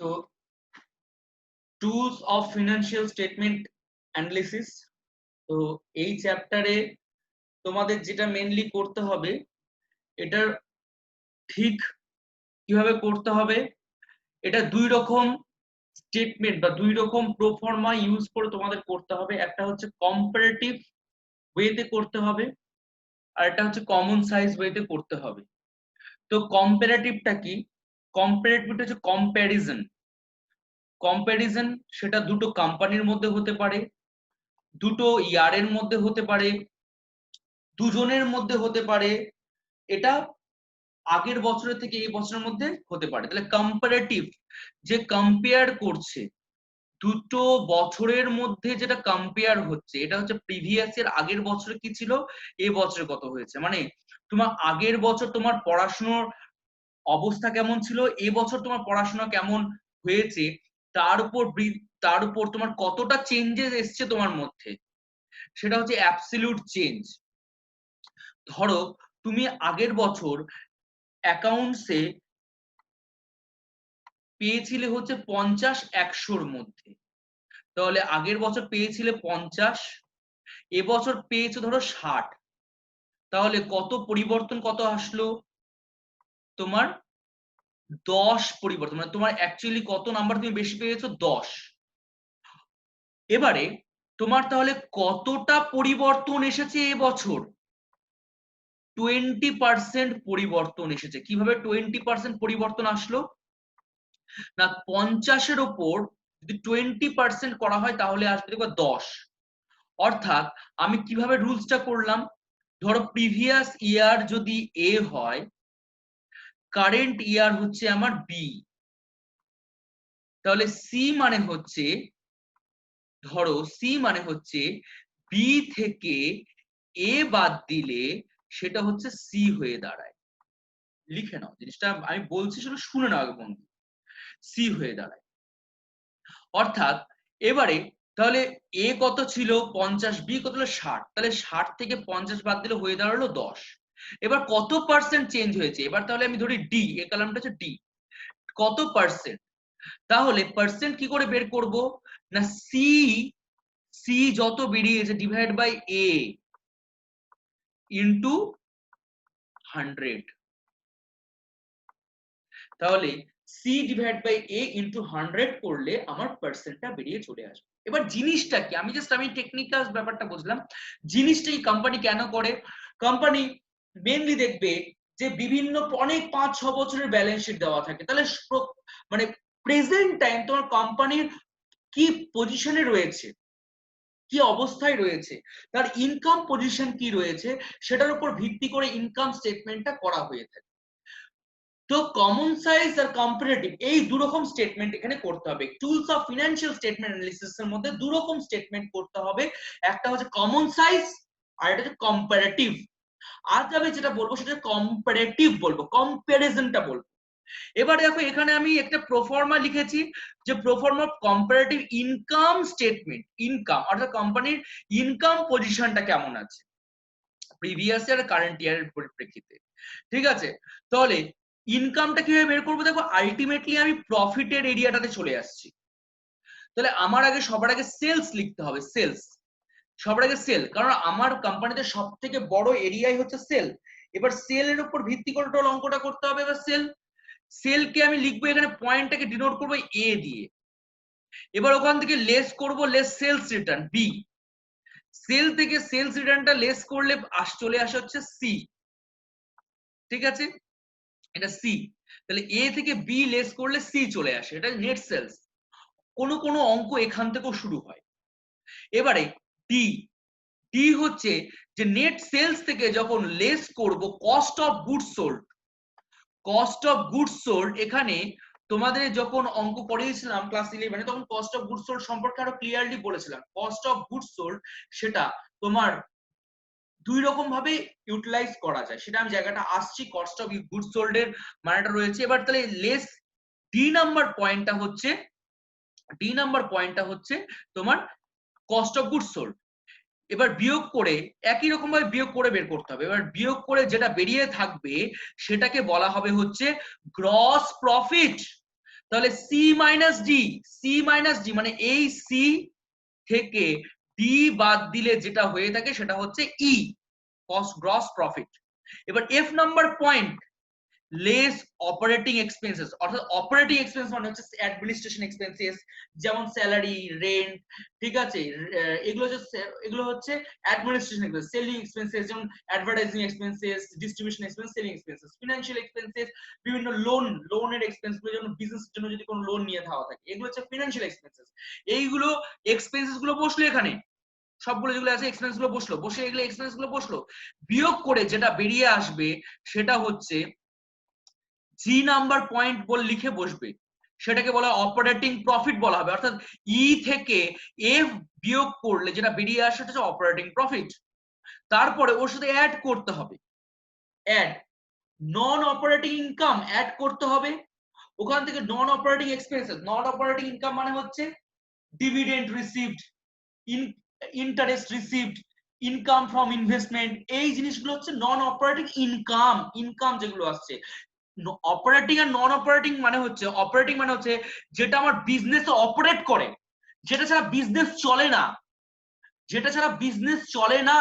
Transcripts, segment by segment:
তো tools of financial statement analysis. তো এই চ্যাপ্টারে তোমাদের যেটা মেইনলি করতে হবে, এটার ঠিক কিভাবে করতে হবে, এটা দুই রকম স্টেটমেন্ট বা দুই রকম প্রোফর্মা ইউজ করে তোমাদের করতে হবে। একটা হচ্ছে কম্পারেটিভ ওয়েতে করতে হবে, আর একটা হচ্ছে কমন সাইজ ওয়েতে করতে হবে। তো কম্পারেটিভটা কি? কম্পারেটিভটা হচ্ছে কম্প্যারিজন। কম্প্যারিজন সেটা দুটো কোম্পানির মধ্যে হতে পারে, দুটো ইয়ারের মধ্যে হতে পারে, দুজনের মধ্যে হতে পারে, এটা আগের বছরের থেকে এই বছরের মধ্যে হতে পারে। তাহলে কম্পারেটিভ যে কম্পেয়ার করছে, দুটো বছরের মধ্যে যেটা কম্পেয়ার হচ্ছে, এটা হচ্ছে প্রিভিয়াস এর আগের বছরে কি ছিল, এই বছরে কত হয়েছে। মানে তোমার আগের বছর তোমার পড়াশোনার অবস্থা কেমন ছিল, এই বছর তোমার পড়াশোনা কেমন হয়েছে, তার উপর তোমার কতটা চেঞ্জেস এসছে তোমার মধ্যে, সেটা হচ্ছে অ্যাবসলিউট চেঞ্জ। ধরো তুমি আগের বছর অ্যাকাউন্টসে পেয়েছিলে হচ্ছে 50-100-র মধ্যে, তাহলে আগের বছর পেয়েছিলে 50, এবছর পেয়েছো ধরো 60, তাহলে কত পরিবর্তন কত আসলো তোমার? 10 পরিবর্তন। মানে তোমার অ্যাকচুয়ালি কত নাম্বার তুমি বেশি পেয়েছো? 10। এবারে তোমার তাহলে কতটা পরিবর্তন এসেছে এবছর? 20% পরিবর্তন এসেছে। কিভাবে 20% পরিবর্তন আসলো? না, 50-এর ওপর যদি 20% করা হয় তাহলে আসবে দেখো 10। অর্থাৎ আমি কিভাবে রুলসটা করলাম, ধরো প্রিভিয়াস ইয়ার যদি এ হয়, কারেন্ট ইয়ার হচ্ছে আমার বি, তাহলে সি মানে হচ্ছে, ধরো সি মানে হচ্ছে বি থেকে এ বাদ দিলে সেটা হচ্ছে সি হয়ে দাঁড়ায়। লিখে নাও জিনিসটা, আমি বলছি শুধু শুনে নাও আগে বন্ধু। সি হয়ে দাঁড়ায়। অর্থাৎ এবারে তাহলে এ কত ছিল 50, বি কত ছিল 60, তাহলে 60 থেকে 50 বাদ দিলে হয়ে দাঁড়ালো 10। এবার কত পার্সেন্ট চেঞ্জ হয়েছে? এবার তাহলে আমি ধরি ডি, এ কলামটা হচ্ছে ডি, কত পার্সেন্ট। তাহলে পার্সেন্ট কি করে বের করব? না, সি, সি যত বেরিয়েছে ডিভাইড বাই এ ইনটু 100। তাহলে C divide by A into 100 করলে আমার পার্সেন্টটা বেরিয়ে চলে আসবে। এবার জিনিসটা কি, আমি টেকনিক্যাল ব্যাপারটা বুঝলাম। জিনিসটা এই কোম্পানি কেন করে? কোম্পানি মেইনলি দেখবে যে বিভিন্ন অনেক 5-6 বছরের ব্যালেন্স শিট দেওয়া থাকে, তাহলে মানে প্রেজেন্ট টাইম তোমার কোম্পানির কি পজিশনে রয়েছে, কি অবস্থায় রয়েছে, তার ইনকাম পজিশন কি রয়েছে, সেটার উপর ভিত্তি করে ইনকাম স্টেটমেন্টটা করা হয়ে থাকে। তো কমন সাইজ আর কম্পারেটিভ এই দু রকম স্টেটমেন্ট এখানে করতে হবে। Tools of financial statement analysis এর মধ্যে দু রকম স্টেটমেন্ট করতে হবে, একটা হচ্ছে কমন সাইজ আর একটা হচ্ছে কম্পারেটিভ। আজ আমি যেটা বলবো সেটা কম্পারেটিভ বলবো, কম্প্যারিজনটা বলবো। এবার দেখো এখানে আমি একটা প্রোফর্মা লিখেছি, যে proforma comparative income statement, income অর্থাৎ কোম্পানির ইনকাম পজিশনটা কেমন আছে প্রিভিয়াস ইয়ার কারেন্ট ইয়ারের পরিপ্রেক্ষিতে। ঠিক আছে, তাহলে ইনকামটা কিভাবে বের করবো? দেখো আলটিমেটলি আমি প্রফিটের এরিয়াটাতে চলে আসছি। তাহলে আমার আগে সবার আগে সেলস লিখতে হবে, সেলস, সবার আগে সেল, কারণ আমার কোম্পানিতে সব থেকে বড় এরিয়াই হচ্ছে সেল। এবার সেলের উপর ভিত্তি করে টোটাল অঙ্কটা করতে হবে। এবার সেলকে আমি লিখবো এখানে, পয়েন্টটাকে ডিনোট করবো এ দিয়ে। এবার ওখান থেকে লেস করব, less sales return B, sale থেকে সেলস রিটার্নটা লেস করলে চলে আসে হচ্ছে সি। ঠিক আছে, এটা সি। তাহলে এ থেকে বি লেস করলে সি চলে আসে, এটা নেট সেলস। কোনো কোনো অঙ্ক এখান থেকেও শুরু হয়। এবারে ডি, ডি হচ্ছে যে নেট সেলস থেকে যখন লেস করব cost of goods sold, cost of goods sold. এখানে তোমাদের যখন অঙ্ক পড়িয়েছিলাম ক্লাস 11 তখন কস্ট অফ গুডস সোল্ড সম্পর্কে আরো ক্লিয়ারলি বলেছিলাম। কস্ট অফ গুডস সোল্ড সেটা তোমার দুই রকম ভাবে ইউটিলাইজ করা যায়, সেটা আমি জায়গাটা আসছি। কস্ট অফ গুডস সোল্ড এর মানেটা রয়েছে। এবার তাহলে লেস ডি নাম্বার পয়েন্টটা হচ্ছে, ডি নাম্বার পয়েন্টটা হচ্ছে তোমার কস্ট অফ গুডস সোল্ড। এবার বিয়োগ করে একই রকম ভাবে বিয়োগ করে বের করতে হবে। এবার বিয়োগ করে যেটা বেরিয়ে থাকবে সেটাকে বলা হবে হচ্ছে গ্রস প্রফিট। তাহলে সি মাইনাস ডি মানে এই সি থেকে ডি বাদ দিলে যেটা হয়ে থাকে সেটা হচ্ছে ই, কস্ট গ্রস প্রফিট। এবার F number point less operating expenses, অর্থাৎ অপারেটিং এক্সপেন্স মানে হচ্ছে অ্যাডমিনিস্ট্রেশন এক্সপেন্সেস, যেমন স্যালারি, রেন্ট, ঠিক আছে, এগুলো হচ্ছে অ্যাডমিনিস্ট্রেশন এক্সপেন্স। সেলিং এক্সপেন্সেস যেমন advertising expenses, distribution expense, selling expenses, financial expenses, বিভিন্ন লোনের এক্সপেন্স গুলো, যেমন বিজনেসের জন্য যদি কোনো লোন নিয়ে থাকা থাকে, এগুলো হচ্ছে ফিনান্সিয়াল এক্সপেন্সেস। এইগুলো এক্সপেন্সেস গুলো বসলো এখানে, সবগুলো যেগুলো আছে এক্সপেন্স গুলো বসলো, বসে এগুলো এক্সপেন্স গুলো বসলো, বিয়োগ করে যেটা বেরিয়ে আসবে সেটা হচ্ছে জি নাম্বার পয়েন্ট বল লিখে বসবে, সেটাকে বলা অপারেটিং প্রফিট বলা হবে। অর্থাৎ ই থেকে এফ বিয়োগ করলে যেটা বেরিয়ে আসে সেটা হচ্ছে অপারেটিং প্রফিট। তারপরে ওর সাথে অ্যাড করতে হবে, add non operating income add করতে হবে। ওখান থেকে non operating expenses, non operating income মানে হচ্ছে dividend received, interest received, income from investment, এই জিনিসগুলো হচ্ছে নন অপারেটিং ইনকাম। ইনকাম যেগুলো আসছে, অপারেটিং আর নন অপারেটিং মানে হচ্ছে, অপারেটিং মানে হচ্ছে যেটা আমার বিজনেস অপারেট করে, যেটা ছাড়া বিজনেস চলে না, যেটা ছাড়া বিজনেস চলে না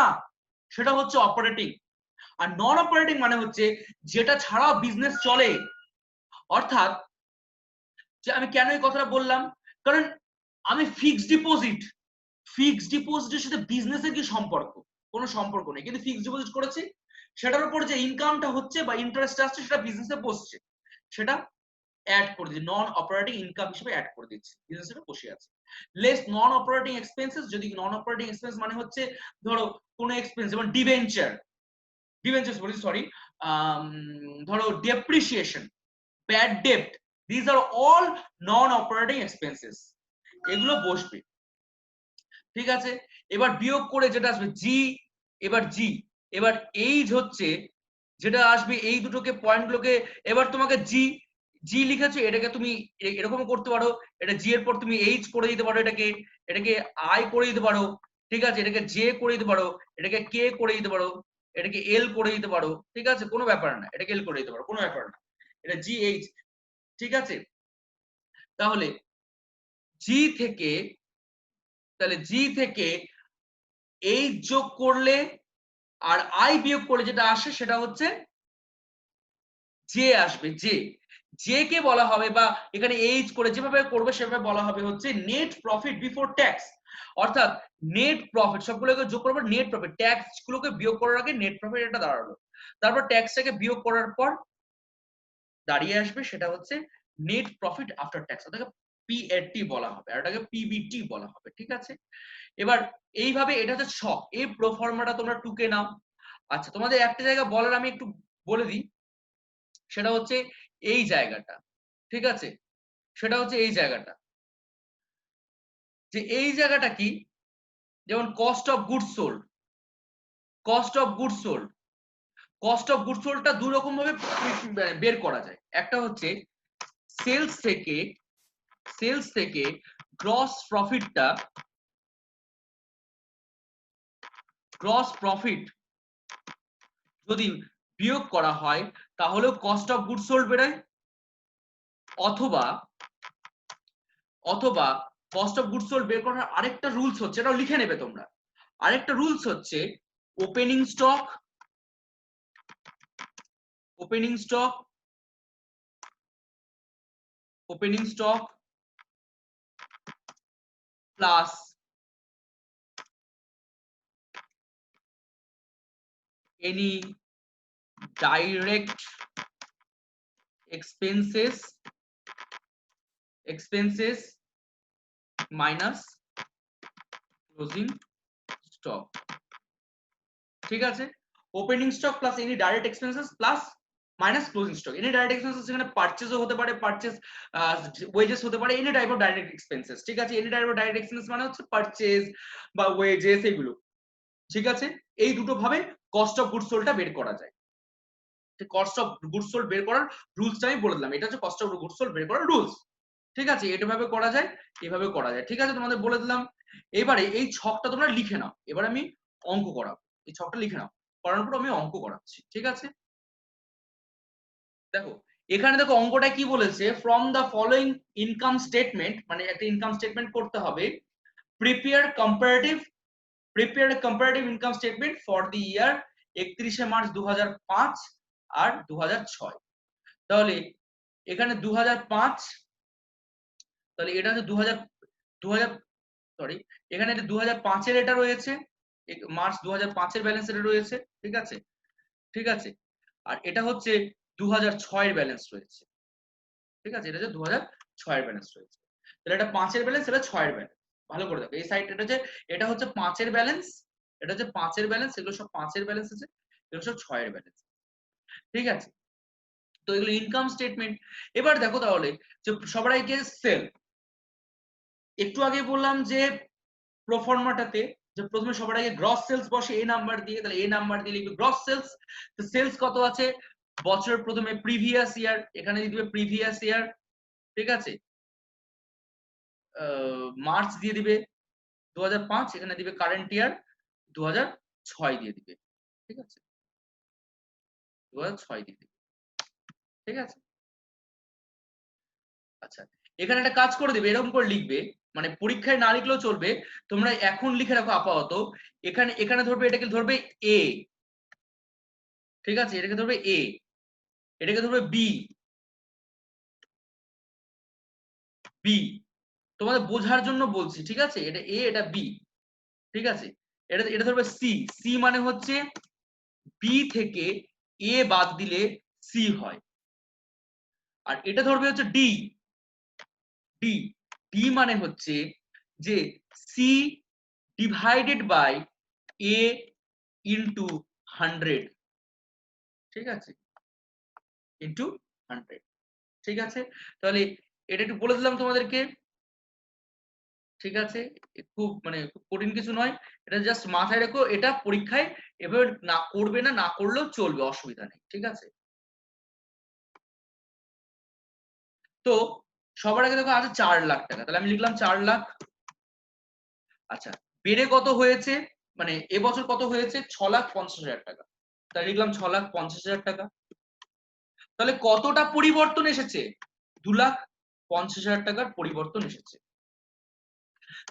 সেটা হচ্ছে অপারেটিং। আর নন অপারেটিং মানে হচ্ছে যেটা ছাড়া বিজনেস চলে। অর্থাৎ যে আমি কেন এই কথাটা বললাম, কারণ আমি ফিক্সড ডিপোজিটের সাথে বিজনেসের কি সম্পর্ক? কোনো সম্পর্ক নেই, কিন্তু ফিক্সড ডিপোজিট করেছি, সেটার উপর যে ইনকামটা হচ্ছে বা ইন্টারেস্ট আসছে সেটা বিজনেসে বসছে, সেটা অ্যাড করে দিচ্ছি, নন অপারেটিং ইনকাম হিসেবে অ্যাড করে দিচ্ছি, বিজনেসে বসে আছে। লেস নন অপারেটিং এক্সপেন্সেস, যদি নন অপারেটিং এক্সপেন্স মানে হচ্ছে ধরো কোনো এক্সপেন্স, যেমন ডিভেঞ্চার বলি সরি, ধরো ডেপ্রিসিয়েশন, ব্যাড ডেপ্ট, this are all non operating expenses, এগুলো বসবে। ঠিক আছে, এবার বিয়োগ করে যেটা আসবে এবার এইজ হচ্ছে যেটা আসবে, এই দুটোকে পয়েন্টগুলোকে, এবার তোমাকে জি লিখেছো, এটাকে তুমি এরকম করতে পারো, এটা জি এর পর তুমি এইচ করে দিতে পারো, এটাকে আই করে দিতে পারো, ঠিক আছে, এটাকে জে করে দিতে পারো, এটাকে কে করে দিতে পারো, এটাকে এল করে দিতে পারো, ঠিক আছে, কোনো ব্যাপার না, এটাকে এল করে দিতে পারো, কোনো ব্যাপার না, এটা জি এইচ। ঠিক আছে, তাহলে জি থেকে এইচ যোগ করলে আর আই বিয়োগ করলে যেটা আসে সেটা হচ্ছে জে আসবে। জে কে বলা হবে, বা এখানে এইচ করে যেভাবে করবে সেভাবে বলা হবে হচ্ছে নেট প্রফিট বিফোর ট্যাক্স। অর্থাৎ নেট প্রফিট সবগুলোকে যোগ করবো, নেট প্রফিট, ট্যাক্স গুলোকে বিয়োগ করার আগে নেট প্রফিট এটা দাঁড়ালো, তারপর ট্যাক্সটাকে বিয়োগ করার পর দাঁড়িয়ে আসবে সেটা হচ্ছে নেট প্রফিট আফটার ট্যাক্স, ওটাকে পিএটি বলা হবে আর এটাকে পিবিটি বলা হবে। ঠিক আছে, এবার এইভাবে এটা হচ্ছে ছক, এই প্রোফর্মাটা তোমরা টুকে নাও। আচ্ছা, তোমাদের একটা জায়গা বলার আমি একটু বলে দিই, সেটা হচ্ছে এই জায়গাটা। ঠিক আছে, সেটা হচ্ছে এই জায়গাটা, যে এই জায়গাটা কি, যেমন cost of goods sold, cost of goods sold, cost of goods সোল্ডটা দুই রকম ভাবে বের করা যায়। একটা হচ্ছে সেলস থেকে গ্রস প্রফিট যদি বিয়োগ করা হয় তাহলেও কস্ট অফ গুডস সোল্ড বেরোয়, অথবা কস্ট অফ গুডস সোল্ড বের করার আরেকটা রুলস হচ্ছে, এটাও লিখে নেবে তোমরা, আরেকটা রুলস হচ্ছে opening stock plus any direct expenses minus closing stock। ঠিক আছে, opening stock plus any direct expenses plus minus closing stock. Any direct expenses এখানে পারচেজও হতে পারে, ওয়েজেস হতে পারে, any type of direct expenses. ঠিক আছে, any type of direct expense মানে হচ্ছে পারচেজ বা ওয়েজেস এগুলো। ঠিক আছে, এই দুটো ভাবে কস্ট অফ গুডস সোল্ডটা বের করা যায়। কস্ট অফ গুডস সোল্ড বের করার রুলসটা আমি বলে দিলাম, এটা হচ্ছে কস্ট অফ গুডস সোল্ড বের করার রুলস। ঠিক আছে, এটা ভাবে করা যায়, এভাবে করা যায়। ঠিক আছে, তোমাদের বলে দিলাম। এবারে এই ছকটা তোমরা লিখে নাও, এবার আমি অঙ্ক করাবো, এই ছকটা লিখে নাও, করানোর পর আমি অঙ্ক করাচ্ছি। ঠিক আছে, দেখো এখানে দেখো অঙ্কটা কি বলেছে, from the following income statement, মানে একটা ইনকাম স্টেটমেন্ট করতে হবে, prepare comparative income statement for the year 31শে মার্চ 2005 আর 2006। তাহলে এখানে 2005, তাহলে এটা হচ্ছে 2000 সরি, এখানে 2005-এর এটা রয়েছে, মার্চ 2005-এর ব্যালেন্স এটা রয়েছে, ঠিক আছে, ঠিক আছে। আর এটা হচ্ছে 2006-এর ব্যালেন্স রয়েছে, ঠিক আছে, এটা হচ্ছে 2006-এর ব্যালেন্স রয়েছে। তাহলে এটা 5-এর ব্যালেন্স, এটা 6-এর ব্যালেন্স। ভালো করে দেখো এই সাইড, এটা হচ্ছে 5-এর ব্যালেন্স, এটা হচ্ছে 5-এর ব্যালেন্স, এগুলো সব 5-এর ব্যালেন্স আছে, এগুলো সব 6-এর ব্যালেন্স, ঠিক আছে। তো এগুলো ইনকাম স্টেটমেন্ট। এবার দেখো তাহলে যে সবার আগে সেল, একটু আগে বললাম যে প্রোফর্মাটাতে যে প্রথমে সবার আগে গ্রস সেলস বসে এ নাম্বার দিয়ে, তাহলে এ নাম্বার দিয়ে লিখবে গ্রস সেলস। তো সেলস কত আছে বছরের প্রথমে প্রিভিয়াস ইয়ার, এখানে দিয়ে দিবে প্রিভিয়াস ইয়ার, ঠিক আছে। মার্চ দিয়ে দিবে 2005, এখানে দিবে কারেন্ট ইয়ার 2006 দিয়ে দিবে, ঠিক আছে, 2006 দিয়ে দিবে, ঠিক আছে। আচ্ছা, এখানে একটা কাজ করে দিবে, এরকম করে লিখবে, মানে পরীক্ষায় না লিখলেও চলবে, তোমরা এখন লিখে রাখো আপাতত। এখানে এখানে ধরবে, এটাকে ধরবে এ, ঠিক আছে, এটাকে ধরবে এ, এটাকে ধরবে বি, বি তোমাদের বোঝার জন্য বলছি, ঠিক আছে, এটা এ এটা বি, ঠিক আছে। এটা এটা ধরবে সি, সি মানে হচ্ছে বি থেকে এ বাদ দিলে সি হয়। আর এটা ধরবে হচ্ছে ডি, ডি, ডি মানে হচ্ছে যে C divided by A into 100, ঠিক আছে, ইন্টু 100, ঠিক আছে। তাহলে এটা একটু বলে দিলাম তোমাদেরকে, ঠিক আছে, খুব মানে খুব কঠিন কিছু নয়, এটা জাস্ট মাথায় রেখো, এটা পরীক্ষায় এভাবে না করবে না, না করলেও চলবে, অসুবিধা নেই, ঠিক আছে। তো সবার আগে দেখো আছে 4 লাখ টাকা, তাহলে আমি লিখলাম 4 লাখ। আচ্ছা, বেড়ে কত হয়েছে, মানে এবছর কত হয়েছে, 6,50,000 টাকা, তাহলে লিখলাম 6,50,000 টাকা। তাহলে কতটা পরিবর্তন এসেছে, 2,50,000 টাকার পরিবর্তন এসেছে।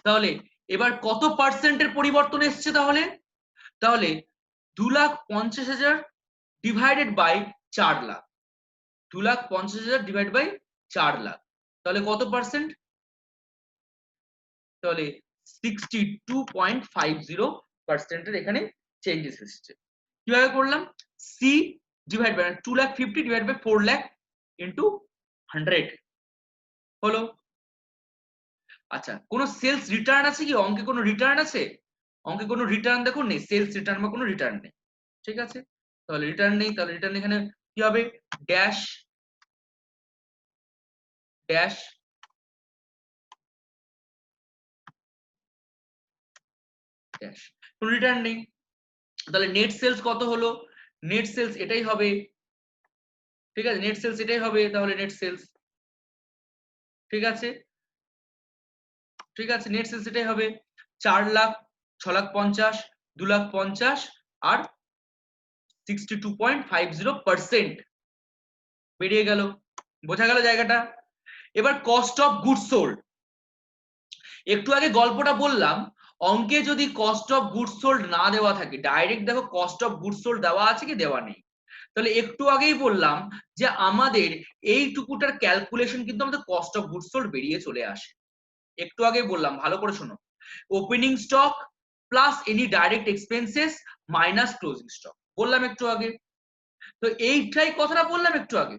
তাহলে এবার কত পার্সেন্টের পরিবর্তন এসছে, তাহলে তাহলে 2,50,000 divided by 4 lakh, 2,50,000 divide by 4 lakh, তাহলে কত পার্সেন্ট, তাহলে 62.50% এখানে চেঞ্জেস এসেছে। কিভাবে করলাম, C divide by 2,50,000 divide by 4 lakh into 100 হলো। আচ্ছা, কোনো সেলস রিটার্ন আছে কি, অঙ্কে কোনো রিটার্ন আছে, অঙ্কে কোনো রিটার্ন দেখো নেই, সেলস রিটার্ন বা কোনো রিটার্ন নেই, ঠিক আছে। তাহলে রিটার্ন নেই, তাহলে রিটার্ন এখানে কি হবে, ড্যাশ ড্যাশ ড্যাশ, কোনো রিটার্ন নেই। তাহলে নেট সেলস কত হলো, নেট সেলস এটাই হবে, ঠিক আছে, নেট সেলস এটাই হবে, তাহলে নেট সেলস, ঠিক আছে, ঠিক আছে, নেট সেলস এটাই হবে 4 লাখ, 6,50,000, 2,50,000 আর 62.50% বেরিয়ে গেল, বোঝা গেল জায়গাটা। এবার কস্ট অফ গুডস সোল্ড, একটু আগে গল্পটা বললাম, অঙ্কে যদি কস্ট অফ গুডস সোল্ড না দেওয়া থাকে, ডাইরেক্ট দেখো কস্ট অফ গুডস সোল্ড দেওয়া আছে কি দেওয়া নেই, তাহলে একটু আগেই বললাম যে আমাদের এইটুকুটার ক্যালকুলেশন কিন্তু আমাদের কস্ট অফ গুডস সোল্ড বেরিয়ে চলে আসে। একটু আগেই বললাম, ভালো করে শোনো, opening stock plus any direct expenses minus closing stock বললাম একটু আগে। তো এইটাই কথাটা বললাম একটু আগে,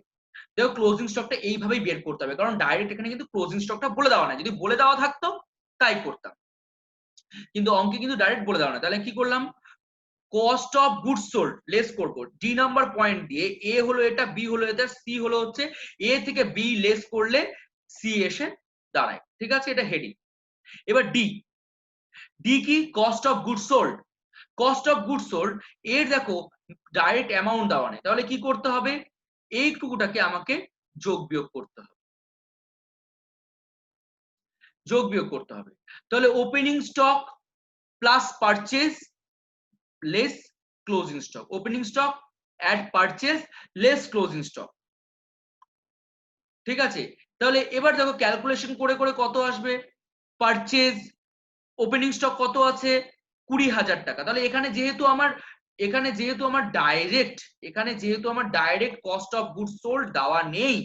দেখো ক্লোজিং স্টকটা এইভাবেই বের করতে হবে, কারণ ডাইরেক্ট এখানে কিন্তু ক্লোজিং স্টকটা বলে দেওয়া নাই, যদি বলে দেওয়া থাকতো তাই করতাম, কিন্তু অঙ্কে কিন্তু ডাইরেক্ট বলে দেওয়া না। তাহলে কি করলাম, cost of goods sold less করব ডি নাম্বার পয়েন্ট দিয়ে, এ হলো এটা, বি হলো এটা, সি হলো হচ্ছে, এ থেকে বি লেস করলে সি এসে দাঁড়ায়, ঠিক আছে, এটা হেডিং। এবার ডি, ডি কি, cost of goods sold, cost of goods sold এর দেখো ডাইরেক্ট অ্যামাউন্ট দেওয়া নেই, তাহলে কি করতে হবে, এইটুকুটাকে আমাকে যোগ বিয়োগ করতে হবে, যোগ বিয়োগ করতে হবে। তাহলে opening stock plus purchase less closing stock, opening stock add purchase less closing stock, ঠিক আছে, তাহলে এবার দেখো ক্যালকুলেশন করে করে কত আসবে, পারচেজ ওপেনিং স্টক কত আছে 20,000 টাকা। তাহলে এখানে যেহেতু আমার direct cost of goods sold দেওয়া নেই,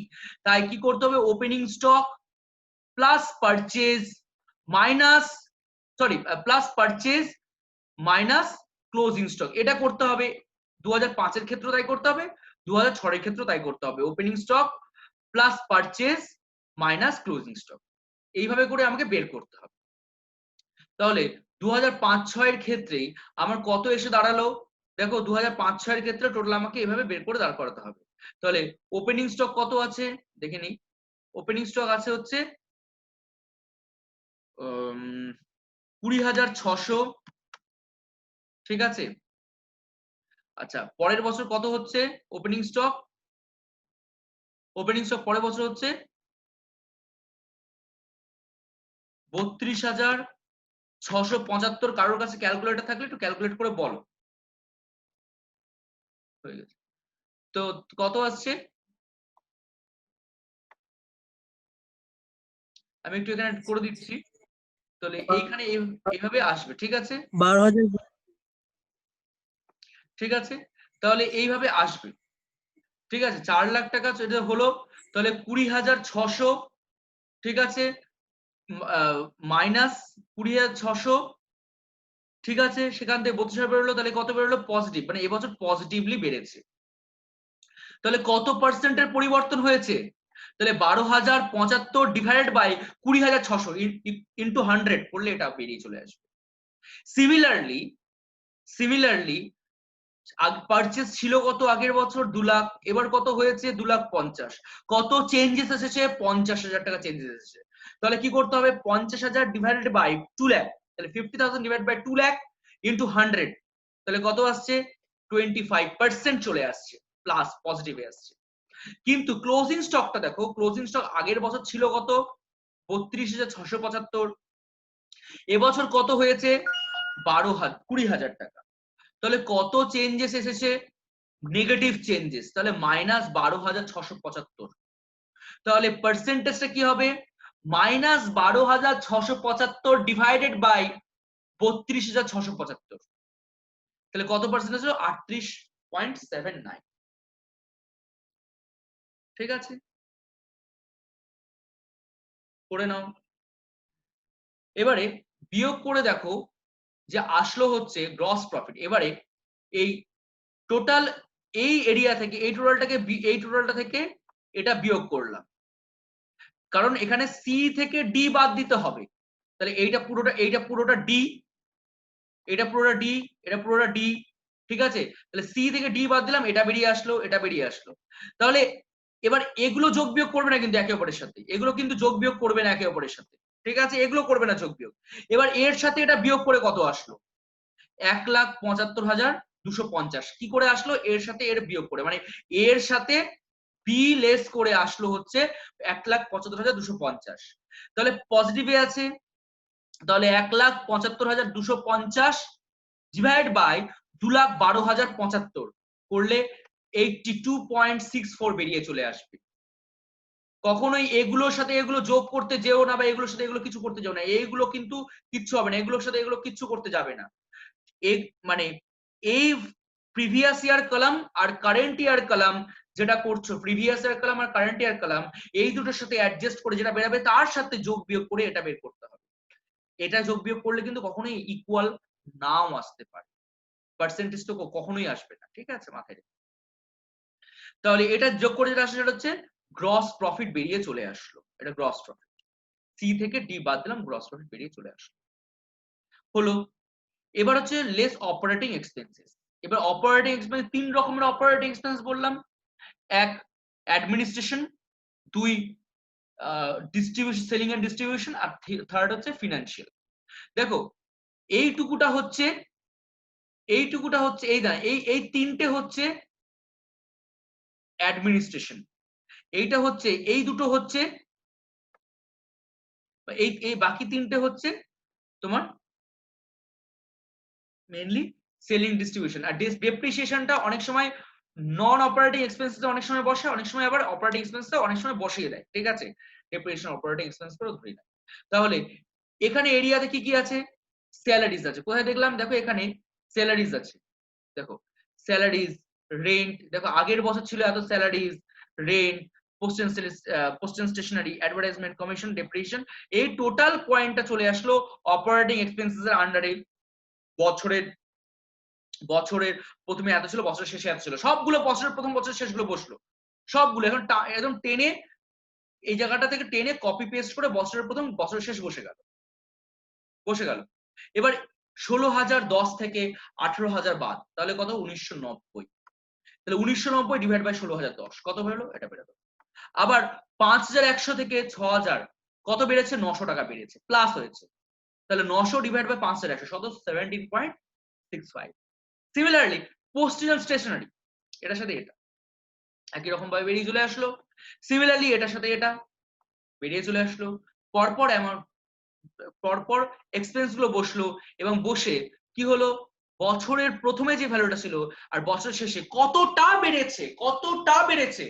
তাই কি করতে হবে, opening stock plus purchase minus closing stock, এটা করতে হবে। 2005 এর ক্ষেত্রে তাই করতে হবে, 2006 এর ক্ষেত্রে তাই করতে হবে, opening stock plus purchase minus closing stock, এইভাবে করে আমাকে বের করতে হবে। তাহলে 2005-06 এর ক্ষেত্রেই আমার কত এসে দাঁড়ালো, দেখো 2005-06 এর ক্ষেত্রে টোটাল আমাকে এভাবে বের করে দাঁড় করাতে হবে। তাহলে ওপেনিং স্টক কত আছে দেখে নিই, ওপেনিং স্টক আছে হচ্ছে 20,600, ঠিক আছে। আচ্ছা, পরের বছর কত হচ্ছে ওপেনিং স্টক পরের বছর হচ্ছে 32,675। কারোর কাছে ক্যালকুলেটর থাকলে একটু ক্যালকুলেট করে বলো। হয়ে গেছে, তো কত আসছে, আমি একটু এখানে করে দিচ্ছি। তাহলে এইখানে এইভাবে আসবে, ঠিক আছে 12,000। ঠিক আছে, তাহলে এইভাবে আসবে, ঠিক আছে। 4 লাখ টাকা যেটা হলো, তাহলে 20,600, ঠিক আছে, মাইনাস 20,600, ঠিক আছে, সেখান থেকে 32,000 বেরোলো, তাহলে কত বেরোলো পজিটিভ, মানে এবছর পজিটিভলি বেড়েছে। তাহলে কত পার্সেন্টের পরিবর্তন হয়েছে, তাহলে 12,075 ডিভাইডেড বাই 20,600 ইন্টু 100 করলে এটা বেরিয়ে চলে আসবে। সিমিলারলি পারচেজ ছিল কত আগের বছর 2 লাখ, এবার কত হয়েছে 2,50,000, কত চেঞ্জেস এসেছে 50,000 টাকা চেঞ্জেস এসেছে। তাহলে কি করতে হবে, 50,000 ডিভাইডেড বাই 2 লাখ, তাহলে 50,000 ডিভাইড বাই 2 লাখ ইন্টু 100, তাহলে কত আসছে 25% চলে আসছে, প্লাস পজিটিভে আসছে। কিন্তু ক্লোজিং স্টকটা দেখো, ক্লোজিং স্টক আগের বছর ছিল কত 32,675, এবছর কত হয়েছে 20,000 টাকা। তাহলে কত চেঞ্জেস এসেছে, নেগেটিভ চেঞ্জেস, তাহলে মাইনাস 12,675। তাহলে পার্সেন্টেজটা কি হবে, মাইনাস 12,675 ডিভাইডেড বাই 32,675, তাহলে কত পার্সেন্টেজ হলো 38.79, ঠিক আছে, করে নাও। এবারে বিয়োগ করে দেখো যে আসলো হচ্ছে গ্রস প্রফিট। এবারে এই টোটাল এই এরিয়া থেকে এই টোটালটা থেকে এটা বিয়োগ করলাম, কারণ এখানে সি থেকে ডি বাদ দিতে হবে। তাহলে এইটা পুরোটা ডি, এটা পুরোটা ডি, ঠিক আছে। তাহলে সি থেকে ডি বাদ দিলাম, এটা বেরিয়ে আসলো। তাহলে এবার এগুলো যোগ বিয়োগ করবে না কিন্তু একে অপরের সাথে, এগুলো কিন্তু যোগ বিয়োগ করবে না একে অপরের সাথে, ঠিক আছে, এগুলো করবে না যোগ বিয়োগ। এবার এর সাথে এটা বিয়োগ করে কত আসলো, 1,75,250। কি করে আসলো, এর সাথে এর বিয়োগ করে, মানে এর সাথে বি লেস করে আসলো হচ্ছে 1,75,250। তাহলে পজিটিভে আছে, তাহলে 1,75,250 ডিভাইড বাই 2,12,075 করলে 82.64 বেরিয়ে চলে আসবে। কখনোই এগুলোর সাথে এগুলো যোগ করতে যেও না, বা এগুলোর সাথে এগুলো কিছু করতে যেও না, এইগুলো কিন্তু কিচ্ছু হবে না, এগুলোর সাথে এগুলো কিচ্ছু করতে যাবে না। মানে এই প্রিভিয়াস ইয়ার কলাম আর কারেন্ট ইয়ার কলাম যেটা করছো, প্রিভিয়াস ইয়ার কলাম আর কারেন্ট ইয়ার কলাম, এই দুটোর সাথে অ্যাডজাস্ট করে যেটা বেরাবে তার সাথে যোগ বিয়োগ করে এটা বের করতে হবে। এটা যোগ বিয়োগ করলে কিন্তু কখনোই ইকুয়াল নাও আসতে পারে, পার্সেন্টেজ তো কখনোই আসবে না, ঠিক আছে, মাথায় রেখো। তাহলে এটা যোগ করে যেটা আসলে সেটা হচ্ছে গ্রস প্রফিট বেরিয়ে চলে আসলো, এটা গ্রস প্রফিট। সি থেকে ডি বাদ দিলাম, গ্রস প্রফিট বেরিয়ে চলে আসলো, হলো। এবার হচ্ছে লেস অপারেটিং এক্সপেন্সেস। এবার অপারেটিং এক্সপেন্স, 3 রকমের অপারেটিং এক্সপেন্স বললাম, এক administration, 2 distribution, selling and distribution, আর থার্ড হচ্ছে ফিনান্সিয়াল। দেখো এইটুকুটা হচ্ছে এই এই তিনটে হচ্ছে অ্যাডমিনিস্ট্রেশন, এইটা হচ্ছে, এই দুটো হচ্ছে, এই এই বাকি তিনটে হচ্ছে তোমার মেইনলি সেলিং ডিস্ট্রিবিউশন। আর ডেপ্রিসিয়েশনটা অনেক সময় নন অপারেটিং এক্সপেন্সেস অনেক সময় বসে, অনেক সময় আবার অপারেটিং এক্সপেন্সেস অনেক সময় বসিয়ে দেয়, ঠিক আছে, ডেপ্রিসিয়েশন অপারেটিং এক্সপেন্স করে ধরে নেয়। তাহলে এখানে এরিয়াতে কি কি আছে, স্যালারিজ আছে, কোথায় দেখলাম, দেখো এখানে স্যালারিজ আছে, দেখো স্যালারিজ, রেন্ট, দেখো আগের বছর ছিল এত salaries, rent, postage and stationery, advertisement, commission, depreciation, এই টোটাল পয়েন্টটা চলে আসলো অপারেটিং এক্সপেন্সেস এর আন্ডারে। বছরের বছরের প্রথমে এত ছিল, বছরের শেষে এত ছিল, সবগুলো বছরের প্রথম, বছরের শেষগুলো বসলো সবগুলো, এখন একদম টেনে এই জায়গাটা থেকে টেনে কপি পেস্ট করে বছরের প্রথম বছরের শেষ বসে গেল। এবার 16,010 থেকে 18,000 বাদ, তাহলে কত, 1990। তাহলে 1990 ডিভাইড বাই 16,010 কত বেরোলো, এটা বেরোলো। আবার 5,100 থেকে 6,000 কত বেড়েছে, 900 টাকা বেড়েছে, প্লাস হয়েছে। তাহলে 900 ডিভাইড বাই 5,100 কত, 17.65। সিমিলারলি পোস্টেজ এন্ড স্টেশনারি, এটার সাথে এটা একই রকম ভাবে বেরিয়ে চলে আসলো। সিমিলারলি এটার সাথে এটা বেরিয়ে চলে আসলো। পরপর অ্যামাউন্ট, পরপর এক্সপেন্স গুলো বসলো, এবং বসে কি হলো, বছরের প্রথমে যে ভ্যালুটা ছিল আর বছর শেষে কতটা বেড়েছে,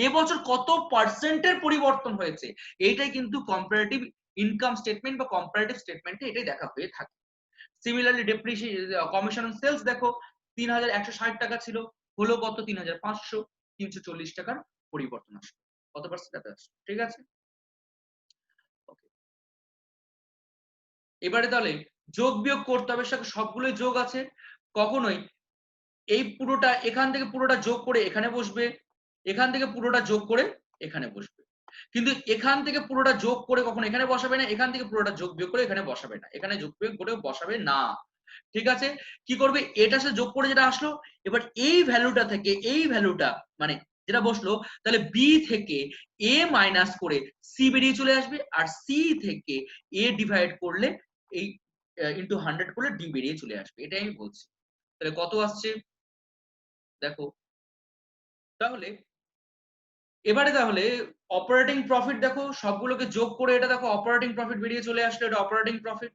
এবছর কত পার্সেন্টের পরিবর্তন হয়েছে, এইটাই কিন্তু কম্পারেটিভ ইনকাম স্টেটমেন্ট বা কম্পারেটিভ স্টেটমেন্টে এটাই দেখা হয়ে থাকে। Similarly depreciation, commission on sales দেখো 3,160 টাকা ছিল, হলো কত, 3,500, 340 টাকার পরিবর্তন আসলো, কত পার্সেন্ট আসলো, ঠিক আছে। ওকে, এবারে তাহলে যোগ বিয়োগ করতে হবে, সবগুলোই যোগ আছে, কখনোই এই পুরোটা এখান থেকে পুরোটা যোগ করে এখানে বসবে, এখান থেকে পুরোটা যোগ করে এখানে বসবে, কিন্তু এখান থেকে পুরোটা যোগ করে কখনো এখানে বসাবে না, এখান থেকে পুরোটা যোগ বিয়োগ করে এখানে বসাবে না, এখানে যোগ বিয়োগ করে বসাবে না, ঠিক আছে। কি করবে, এটার সাথে যোগ করে যেটা আসলো, এবার এই ভ্যালুটা থেকে এই ভ্যালুটা মানে যেটা বসলো, তাহলে বি থেকে এ মাইনাস করে সি বেরিয়ে চলে আসবে, আর সি থেকে এ ডিভাইড করলে এই ইনটু 100 করলে ডি বেরিয়ে চলে আসবে, এটাই আমি বলছি। তাহলে কত আসছে দেখো, তাহলে এবারে তাহলে অপারেটিং প্রফিট দেখো, সবগুলোকে যোগ করে এটা দেখো অপারেটিং প্রফিট বেরিয়ে চলে আসলো, এটা অপারেটিং প্রফিট,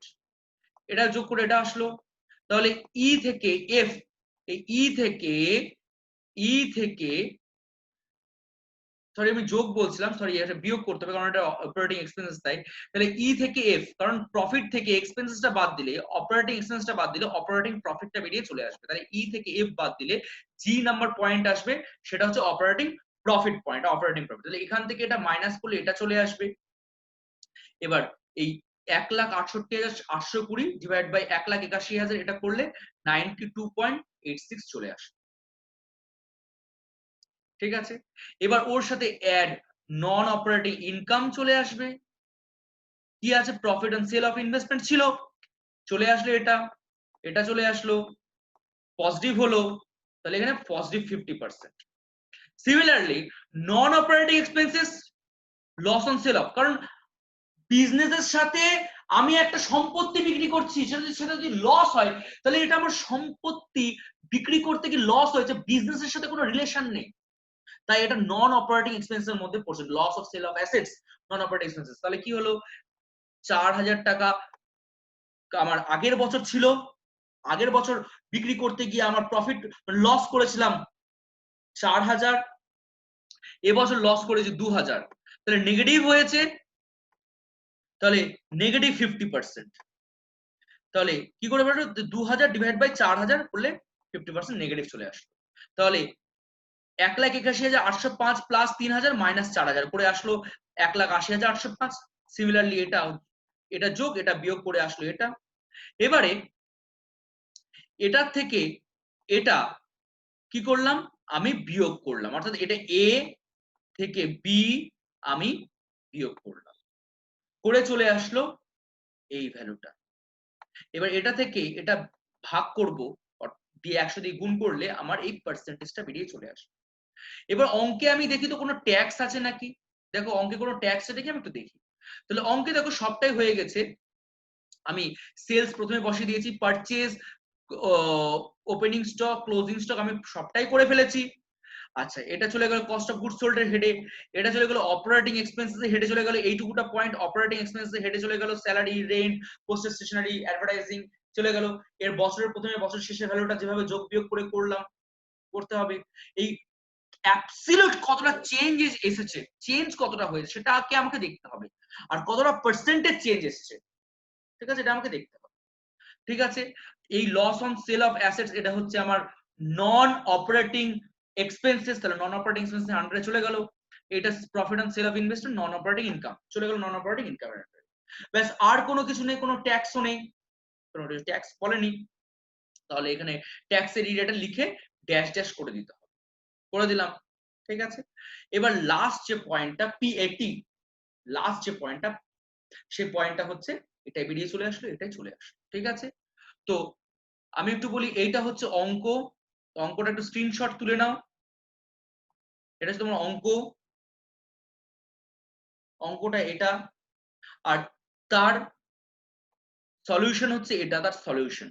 এটা যোগ করে এটা আসলো। তাহলে ই থেকে এফ, এই ই থেকে সরি আমি যোগ বলছিলাম, সরি এটা বিয়োগ করতে হবে কারণ এটা অপারেটিং এক্সপেন্সেস, তাই তাহলে ই থেকে এফ, কারণ প্রফিট থেকে এক্সপেন্সেসটা বাদ দিলে, অপারেটিং এক্সপেন্সটা বাদ দিলে অপারেটিং প্রফিটটা বেরিয়ে চলে আসবে, তাহলে ই থেকে এফ বাদ দিলে জি নাম্বার পয়েন্ট আসবে, সেটা হচ্ছে operating profit point, operating profit. তাহলে এখান থেকে এটা মাইনাস করলে এটা চলে আসবে। এবার এই 1,68,820 ডিভাইড বাই 1,81,000 এটা করলে 92.86 চলে আসে, ঠিক আছে। এবার ওর সাথে অ্যাড নন অপারেটিং ইনকাম চলে আসবে, কি আছে, profit on sale of investment ছিল, চলে আসলো এটা, এটা চলে আসলো, পজিটিভ হলো, তাহলে এখানে positive 50%। Similarly non operating expenses loss on sale of, কারণ বিজনেসের সাথে আমি একটা সম্পত্তি বিক্রি করছি, সেটা যদি লস হয় তাহলে এটা আমার সম্পত্তি বিক্রি করতে কি লস হয়েছে, বিজনেসের সাথে কোনো রিলেশন নেই, তাই এটা নন অপারেটিং এক্সপেন্সের মধ্যে পড়ছে, loss of sale of assets non operating expenses. তাহলে কি হলো, 4,000 টাকা আমার আগের বছর ছিল, আগের বছর বিক্রি করতে গিয়ে আমার প্রফিট লস করেছিলাম 4,000, এবছর লস করেছি 2,000, তাহলে নেগেটিভ হয়েছে, তাহলে নেগেটিভ 50%। তাহলে কি করে বেরোলো, 2,000 ডিভাইড বাই 4,000 করলে 50% নেগেটিভ চলে আসলো। তাহলে 1,81,805 প্লাস 3,000 মাইনাস 4,000 করে আসলো 1,80,805। সিমিলারলি এটা যোগ এটা বিয়োগ করে আসলো এটা। এবারে এটার থেকে এটা কি করলাম, আমি বিয়োগ করলাম, অর্থাৎ এটা এ থেকে বি আমি বিয়োগ করলাম, করে চলে আসলো এই ভ্যালুটা। এবার এটা থেকে এটা ভাগ করব, দিয়ে 100 দিয়ে গুণ করলে আমার এই পার্সেন্টেজটা বেরিয়ে চলে আসে। এবার অঙ্কে আমি দেখি তো কোনো ট্যাক্স আছে নাকি, দেখো অঙ্কে কোনো ট্যাক্স আছে নাকি আমি একটু দেখি। তাহলে অঙ্কে দেখো সবটাই হয়ে গেছে, আমি সেলস প্রথমে বসিয়ে দিয়েছি, purchase, opening stock, closing stock আমি সবটাই করে ফেলেছি। আচ্ছা, এটা চলে গেল কস্ট অফ গুডস সোল্ড এর হেডে, এটা চলে গেল অপারেটিং এক্সপেন্সেস এর হেডে চলে গেল এইটুকুটা পয়েন্ট, অপারেটিং এক্সপেন্সেস এর হেডে চলে গেল salary, rent, postage stationery, advertising চলে গেল। এর বছরের প্রথমে বছর শেষে ভ্যালুটা যেভাবে যোগ বিয়োগ করে করলাম, করতে হবে। এই অ্যাবসলিউট কতটা চেঞ্জ এসেছে, চেঞ্জ কতটা হয়েছে সেটাকে আমাকে দেখতে হবে, আর কতটা পার্সেন্টেজ চেঞ্জ এসেছে, ঠিক আছে, এটা আমাকে দেখতে হবে। ঠিক আছে, এই loss on sale of assets এটা হচ্ছে আমার নন অপারেটিং এক্সপেন্সেস, তাহলে নন অপারেটিং এক্সপেন্স 100 চলে গেল। এটা profit on sale of investment, non operating income চলে গেল নন অপারেটিং ইনকাম। ব্যাস, আর কোনো কিছু নেই, কোনো ট্যাক্সও নেই, কোনো ট্যাক্স বলেনি, তাহলে এখানে ট্যাক্সের রিলেটা লিখে ড্যাশ ড্যাশ করে দিতে হবে, করে দিলাম। ঠিক আছে, এবার লাস্ট যে পয়েন্টটা পিএটি, লাস্ট যে পয়েন্টটা, সেই পয়েন্টটা হচ্ছে এটাই বেরিয়ে চলে আসলো, এটাই চলে আসলো। ঠিক আছে, তো আমি একটু বলি, এইটা হচ্ছে অঙ্ক, অঙ্কটা একটু স্ক্রিনশট তুলে নাও, এটা হচ্ছে তোমার অঙ্ক, অঙ্কটা এটা, আর তার সলিউশন হচ্ছে এটা, তার সলিউশন।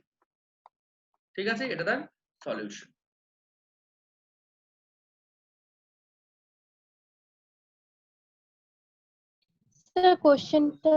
ঠিক আছে, এটা তার সলিউশন। স্যার কোশ্চেনটা